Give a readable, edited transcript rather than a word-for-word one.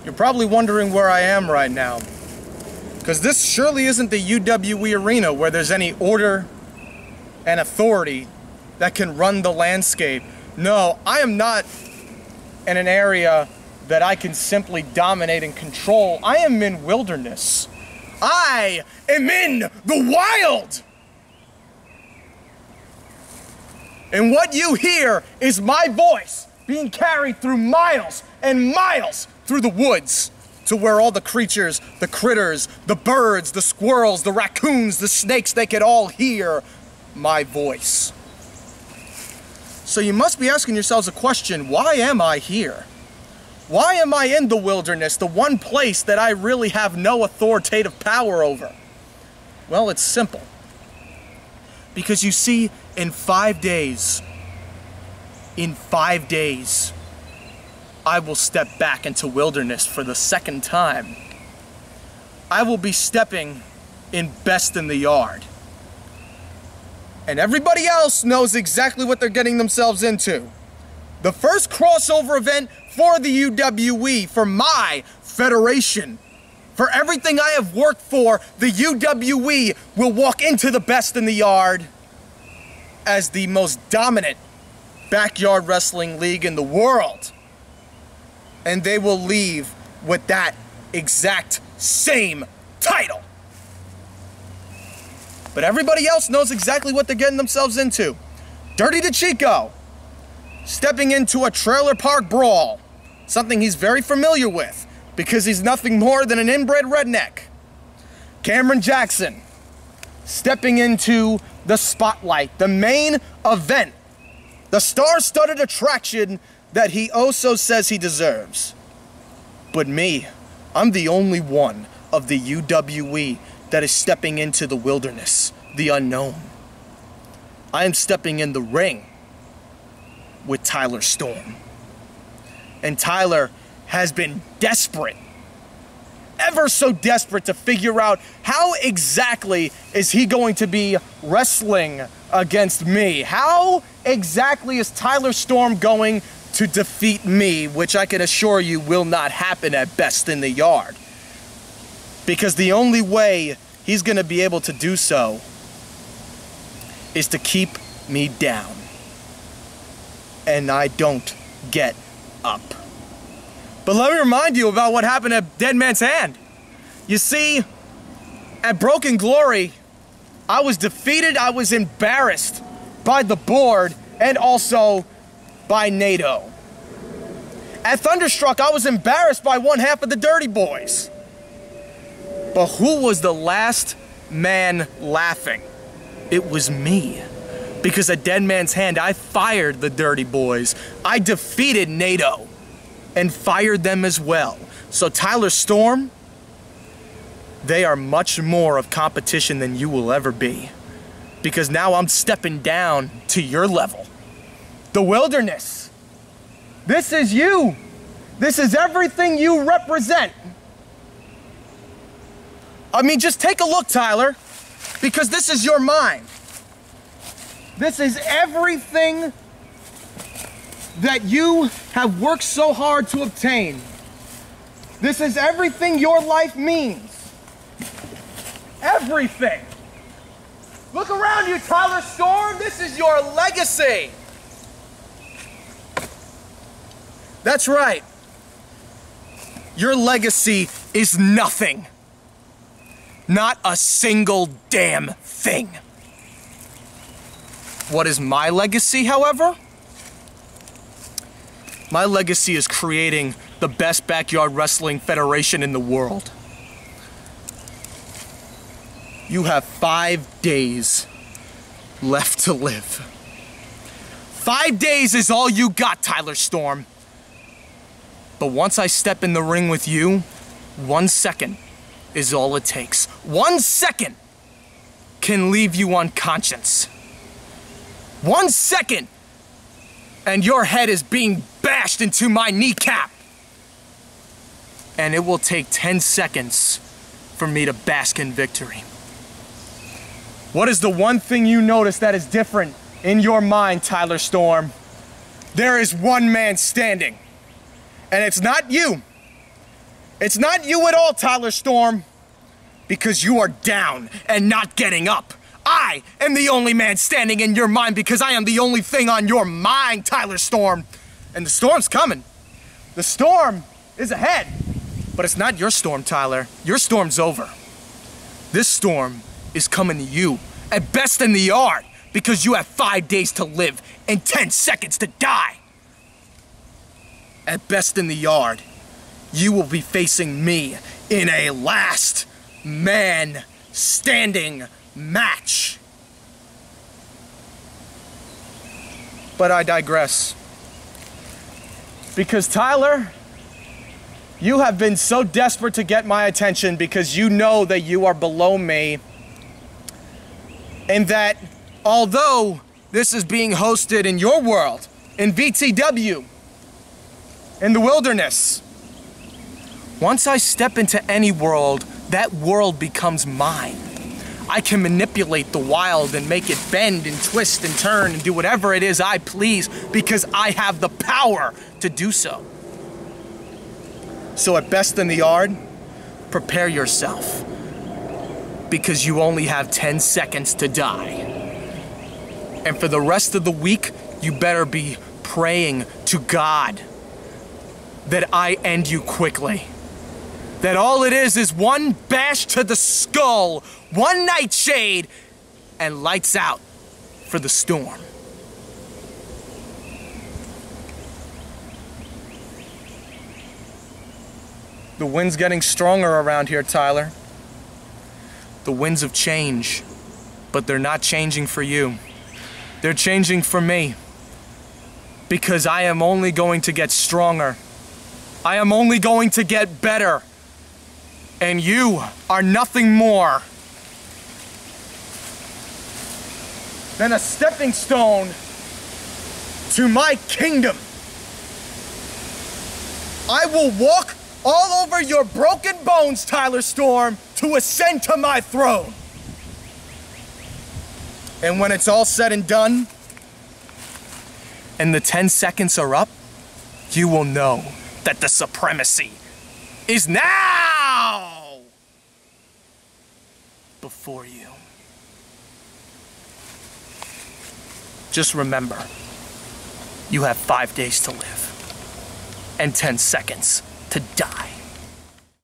You're probably wondering where I am right now, because this surely isn't the UWE arena where there's any order and authority that can run the landscape. No, I am not in an area that I can simply dominate and control. I am in wilderness. I am in the wild! And what you hear is my voice being carried through miles and miles through the woods to where all the creatures, the critters, the birds, the squirrels, the raccoons, the snakes, they could all hear my voice. So you must be asking yourselves a question, why am I here? Why am I in the wilderness, the one place that I really have no authoritative power over? Well, it's simple. Because you see, in 5 days, I will step back into wilderness for the second time. I will be stepping in best in the yard. And everybody else knows exactly what they're getting themselves into. The first crossover event for the UWE, for my federation. For everything I have worked for, the UWE will walk into the best in the yard as the most dominant backyard wrestling league in the world. And they will leave with that exact same title. But everybody else knows exactly what they're getting themselves into. Dirty DeChico, stepping into a trailer park brawl, something he's very familiar with because he's nothing more than an inbred redneck. Cameron Jackson, stepping into the spotlight, the main event, the star-studded attraction that he also says he deserves. But me, I'm the only one of the UWE that is stepping into the wilderness, the unknown. I am stepping in the ring with Tyler Storm. And Tyler has been desperate, ever so desperate to figure out how exactly is he going to be wrestling against me. How exactly is Tyler Storm going to defeat me, which I can assure you will not happen at best in the yard. Because the only way he's going to be able to do so is to keep me down. And I don't get up. But let me remind you about what happened at Dead Man's Hand. You see, at Broken Glory, I was defeated, I was embarrassed by the board and also by NATO. At Thunderstruck, I was embarrassed by one half of the Dirty Boys. But who was the last man laughing? It was me. Because at Dead Man's Hand, I fired the Dirty Boys. I defeated NATO and fired them as well. So Tyler Storm, they are much more of competition than you will ever be. Because now I'm stepping down to your level. The wilderness. This is you. This is everything you represent. I mean, just take a look, Tyler, because this is your mind. This is everything that you have worked so hard to obtain. This is everything your life means. Everything. Look around you, Tyler Storm. This is your legacy. That's right. Your legacy is nothing. Not a single damn thing. What is my legacy, however? My legacy is creating the best backyard wrestling federation in the world. You have 5 days left to live. 5 days is all you got, Tyler Storm. But once I step in the ring with you, 1 second is all it takes. 1 second can leave you unconscious. 1 second, and your head is being bashed into my kneecap. And it will take 10 seconds for me to bask in victory. What is the one thing you notice that is different in your mind, Tyler Storm? There is one man standing. And it's not you. It's not you at all, Tyler Storm. Because you are down and not getting up. I am the only man standing in your mind because I am the only thing on your mind, Tyler Storm. And the storm's coming. The storm is ahead. But it's not your storm, Tyler. Your storm's over. This storm is coming to you, at best in the yard, because you have 5 days to live and 10 seconds to die. At best in the yard, you will be facing me in a last man standing match. But I digress. Because Tyler, you have been so desperate to get my attention because you know that you are below me, and that although this is being hosted in your world, in VTW, in the wilderness, once I step into any world, that world becomes mine. I can manipulate the wild and make it bend and twist and turn and do whatever it is I please because I have the power to do so. So at best in the yard, prepare yourself because you only have 10 seconds to die. And for the rest of the week, you better be praying to God that I end you quickly. That all it is one bash to the skull, one nightshade, and lights out for the storm. The wind's getting stronger around here, Tyler. The winds of change, but they're not changing for you. They're changing for me. Because I am only going to get stronger. I am only going to get better. And you are nothing more than a stepping stone to my kingdom. I will walk all over your broken bones, Tyler Storm, to ascend to my throne. And when it's all said and done, and the 10 seconds are up, you will know that the supremacy is now before you. Just remember, you have 5 days to live and 10 seconds to die.